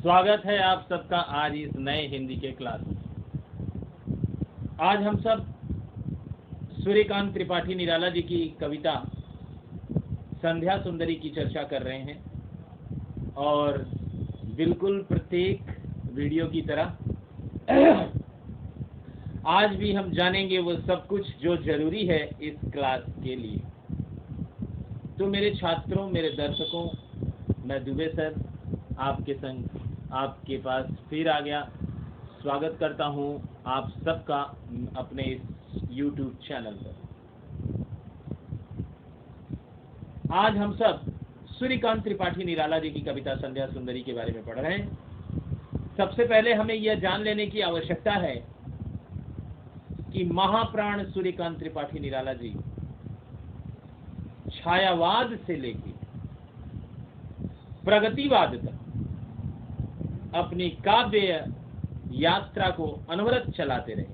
स्वागत है आप सबका आज इस नए हिंदी के क्लास में। आज हम सब सूर्यकांत त्रिपाठी निराला जी की कविता संध्या सुंदरी की चर्चा कर रहे हैं और बिल्कुल प्रत्येक वीडियो की तरह आज भी हम जानेंगे वो सब कुछ जो जरूरी है इस क्लास के लिए। तो मेरे छात्रों, मेरे दर्शकों, मैं दुबे सर आपके संग आपके पास फिर आ गया। स्वागत करता हूं आप सबका अपने इस YouTube चैनल पर। आज हम सब सूर्यकांत त्रिपाठी निराला जी की कविता संध्या सुंदरी के बारे में पढ़ रहे हैं। सबसे पहले हमें यह जान लेने की आवश्यकता है कि महाप्राण सूर्यकांत त्रिपाठी निराला जी छायावाद से लेकर प्रगतिवाद तक अपनी काव्य यात्रा को अनवरत चलाते रहे।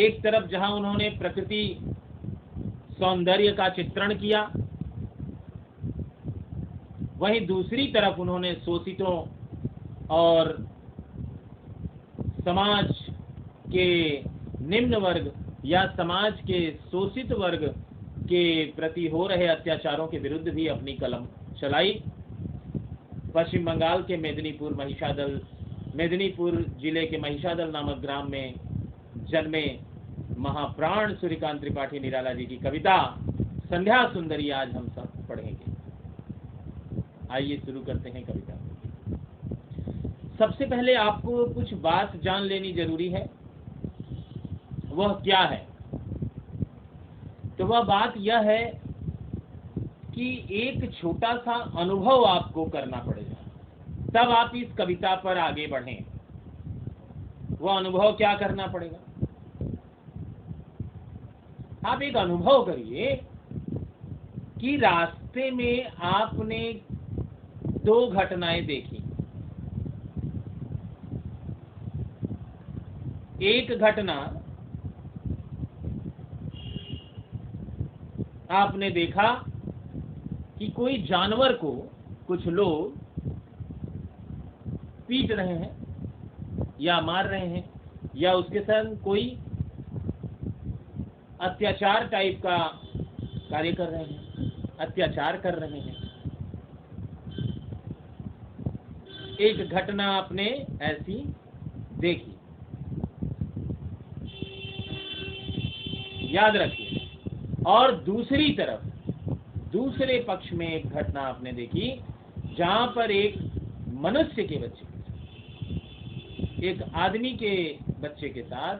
एक तरफ जहां उन्होंने प्रकृति सौंदर्य का चित्रण किया, वहीं दूसरी तरफ उन्होंने शोषितों और समाज के निम्न वर्ग या समाज के शोषित वर्ग के प्रति हो रहे अत्याचारों के विरुद्ध भी अपनी कलम चलाई। पश्चिम बंगाल के मेदिनीपुर जिले के महिषादल नामक ग्राम में जन्मे महाप्राण सूर्यकांत त्रिपाठी निराला जी की कविता संध्या सुंदरी आज हम सब पढ़ेंगे। आइए शुरू करते हैं कविता। सबसे पहले आपको कुछ बात जान लेनी जरूरी है। वह क्या है? तो वह बात यह है कि एक छोटा सा अनुभव आपको करना पड़ेगा, तब आप इस कविता पर आगे बढ़ें। वह अनुभव क्या करना पड़ेगा? आप एक अनुभव करिए कि रास्ते में आपने दो घटनाएं देखी। एक घटना आपने देखा कि कोई जानवर को कुछ लोग पीट रहे हैं या मार रहे हैं या उसके संग कोई अत्याचार टाइप का कार्य कर रहे हैं, अत्याचार कर रहे हैं। एक घटना आपने ऐसी देखी, याद रखिए। और दूसरी तरफ, दूसरे पक्ष में एक घटना आपने देखी जहां पर एक मनुष्य के बच्चे, एक आदमी के बच्चे के साथ,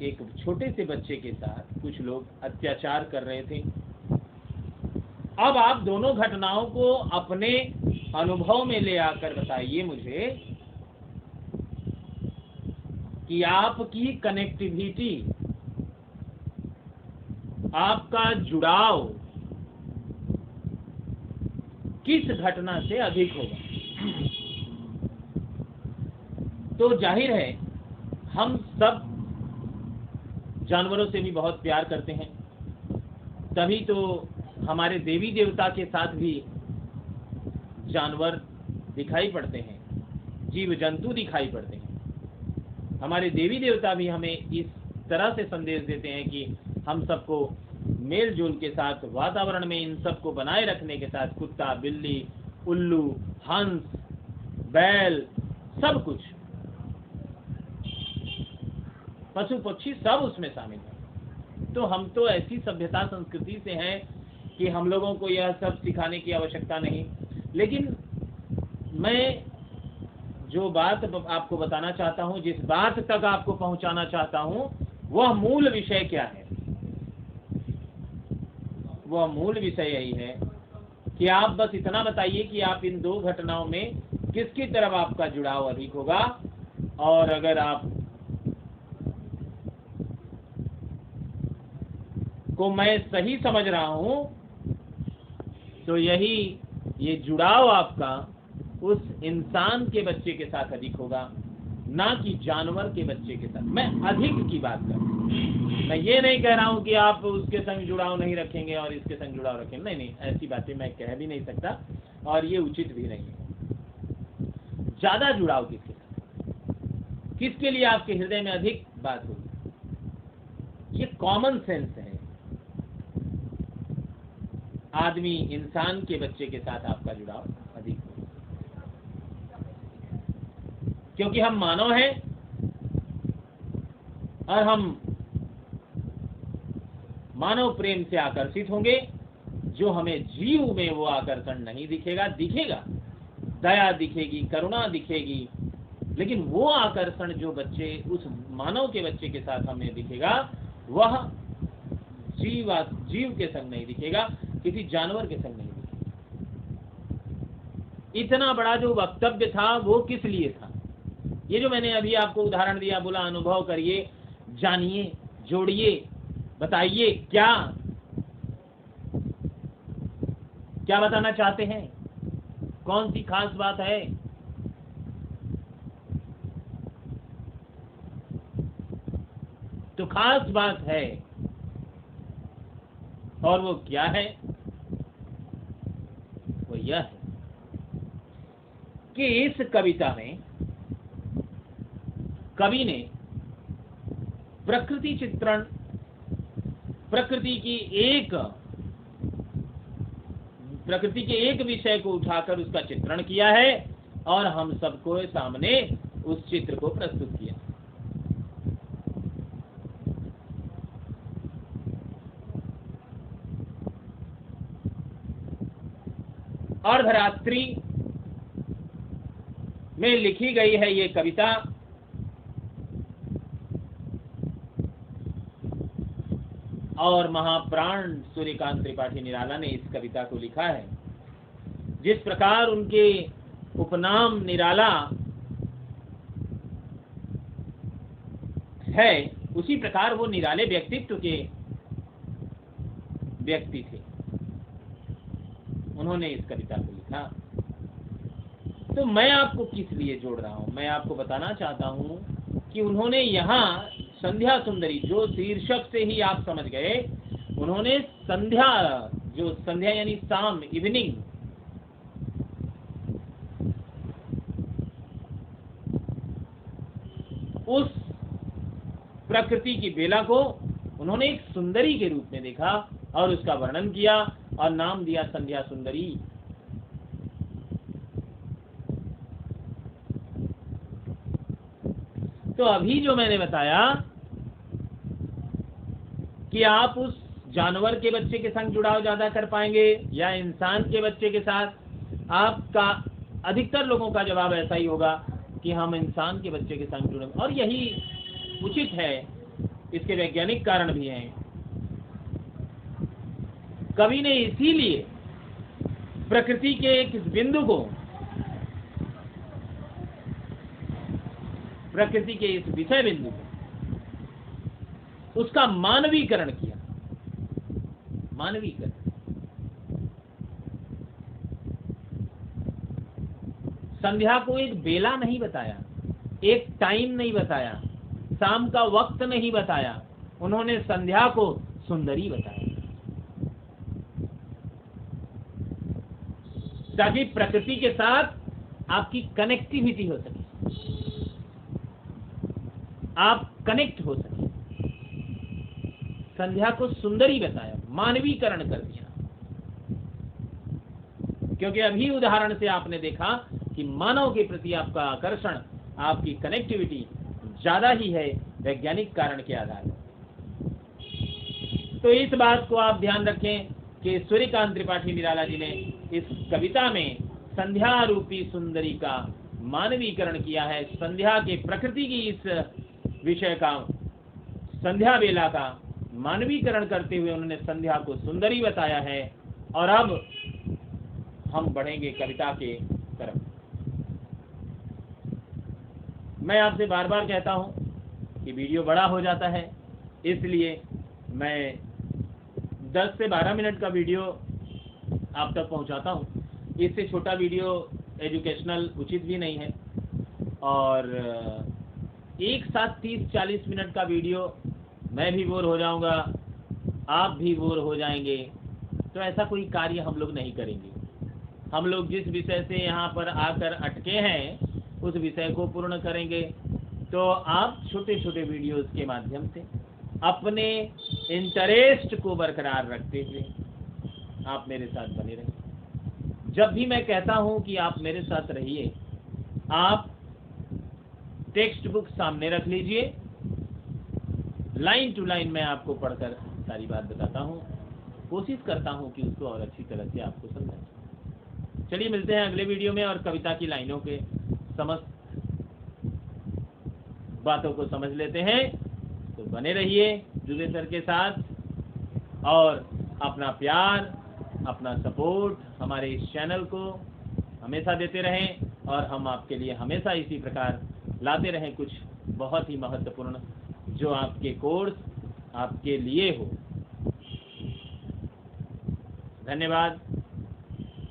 एक छोटे से बच्चे के साथ कुछ लोग अत्याचार कर रहे थे। अब आप दोनों घटनाओं को अपने अनुभव में ले आकर बताइए मुझे कि आपकी कनेक्टिविटी, आपका जुड़ाव किस घटना से अधिक होगा। तो जाहिर है हम सब जानवरों से भी बहुत प्यार करते हैं, तभी तो हमारे देवी देवता के साथ भी जानवर दिखाई पड़ते हैं, जीव जंतु दिखाई पड़ते हैं। हमारे देवी देवता भी हमें इस तरह से संदेश देते हैं कि हम सबको मेल जोल के साथ, वातावरण में इन सबको बनाए रखने के साथ, कुत्ता, बिल्ली, उल्लू, हंस, बैल, सब कुछ, पशु पक्षी सब उसमें शामिल है। तो हम तो ऐसी सभ्यता संस्कृति से हैं कि हम लोगों को यह सब सिखाने की आवश्यकता नहीं। लेकिन मैं जो बात आपको बताना चाहता हूं, जिस बात तक आपको पहुंचाना चाहता हूं, वह मूल विषय क्या है? वह मूल विषय यही है कि आप बस इतना बताइए कि आप इन दो घटनाओं में किसकी तरफ आपका जुड़ाव अधिक होगा। और अगर आप को मैं सही समझ रहा हूं तो ये जुड़ाव आपका उस इंसान के बच्चे के साथ अधिक होगा ना कि जानवर के बच्चे के साथ। मैं अधिक की बात कर रहा हूँ, मैं ये नहीं कह रहा हूँ कि आप उसके संग जुड़ाव नहीं रखेंगे और इसके संग जुड़ाव रखेंगे, नहीं नहीं, ऐसी बातें मैं कह भी नहीं सकता और ये उचित भी नहीं है। ज्यादा जुड़ाव किसके साथ, किसके लिए आपके हृदय में अधिक बात होगी, ये कॉमन सेंस है। आदमी इंसान के बच्चे के साथ आपका जुड़ाव अधिक होगा, क्योंकि हम मानव हैं और हम मानव प्रेम से आकर्षित होंगे। जो हमें जीव में वो आकर्षण नहीं दिखेगा, दिखेगा दया दिखेगी, करुणा दिखेगी, लेकिन वो आकर्षण जो बच्चे उस मानव के बच्चे के साथ हमें दिखेगा वह जीव के संग नहीं दिखेगा, किसी जानवर के संग नहीं दिखेगा। इतना बड़ा जो वक्तव्य था वो किस लिए था? ये जो मैंने अभी आपको उदाहरण दिया, बोला अनुभव करिए, जानिए, जोड़िए, बताइए क्या बताना चाहते हैं, कौन सी खास बात है? तो खास बात है, और वो क्या है? वो यह है कि इस कविता में कवि ने प्रकृति चित्रण, प्रकृति के एक विषय को उठाकर उसका चित्रण किया है और हम सबको सामने उस चित्र को प्रस्तुत किया। अर्धरात्रि में लिखी गई है ये कविता, और महाप्राण सूर्यकांत त्रिपाठी निराला ने इस कविता को लिखा है। जिस प्रकार उनके उपनाम निराला है, उसी प्रकार वो निराले व्यक्तित्व के व्यक्ति थे। उन्होंने इस कविता को लिखा। तो मैं आपको किस लिए जोड़ रहा हूं? मैं आपको बताना चाहता हूं कि उन्होंने यहाँ संध्या सुंदरी, जो शीर्षक से ही आप समझ गए, उन्होंने संध्या, जो संध्या यानी शाम, इवनिंग, उस प्रकृति की बेला को उन्होंने एक सुंदरी के रूप में देखा और उसका वर्णन किया और नाम दिया संध्या सुंदरी। तो अभी जो मैंने बताया कि आप उस जानवर के बच्चे के संग जुड़ाव ज्यादा कर पाएंगे या इंसान के बच्चे के साथ, आपका अधिकतर लोगों का जवाब ऐसा ही होगा कि हम इंसान के बच्चे के संग जुड़ेंगे, और यही उचित है। इसके वैज्ञानिक कारण भी हैं। कवि ने इसीलिए प्रकृति के इस बिंदु को, प्रकृति के इस विषय बिंदु को, उसका मानवीकरण किया। मानवीकरण, संध्या को एक बेला नहीं बताया, एक टाइम नहीं बताया, शाम का वक्त नहीं बताया, उन्होंने संध्या को सुंदरी बताया, ताकि प्रकृति के साथ आपकी कनेक्टिविटी हो सके, आप कनेक्ट हो सके। संध्या को सुंदरी बताया, मानवीकरण कर दिया। क्योंकि अभी उदाहरण से आपने देखा कि मानव के प्रति आपका आकर्षण, आपकी कनेक्टिविटी ज्यादा ही है वैज्ञानिक कारण के आधार पर। तो इस बात को आप ध्यान रखें कि सूर्यकांत त्रिपाठी निराला जी ने इस कविता में संध्या रूपी सुंदरी का मानवीकरण किया है। संध्या के प्रकृति की इस विषय का, संध्या बेला का मानवीकरण करते हुए उन्होंने संध्या को सुंदरी बताया है। और अब हम बढ़ेंगे कविता के तरफ। मैं आपसे बार बार कहता हूं कि वीडियो बड़ा हो जाता है, इसलिए मैं 10 से 12 मिनट का वीडियो आप तक पहुंचाता हूं। इससे छोटा वीडियो एजुकेशनल उचित भी नहीं है। और एक साथ 30-40 मिनट का वीडियो मैं भी बोर हो जाऊंगा, आप भी बोर हो जाएंगे, तो ऐसा कोई कार्य हम लोग नहीं करेंगे। हम लोग जिस विषय से यहाँ पर आकर अटके हैं उस विषय को पूर्ण करेंगे। तो आप छोटे छोटे वीडियोस के माध्यम से अपने इंटरेस्ट को बरकरार रखते हुए आप मेरे साथ बने रहिए। जब भी मैं कहता हूँ कि आप मेरे साथ रहिए, आप टेक्स्ट बुक सामने रख लीजिए, लाइन टू लाइन मैं आपको पढ़कर सारी बात बताता हूँ, कोशिश करता हूँ कि उसको और अच्छी तरह से आपको समझाऊं। चलिए मिलते हैं अगले वीडियो में और कविता की लाइनों के समस्त बातों को समझ लेते हैं। तो बने रहिए जुबे सर के साथ और अपना प्यार, अपना सपोर्ट हमारे इस चैनल को हमेशा देते रहें और हम आपके लिए हमेशा इसी प्रकार लाते रहें कुछ बहुत ही महत्वपूर्ण जो आपके कोर्स आपके लिए हो। धन्यवाद,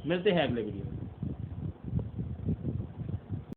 मिलते हैं अगले वीडियो में।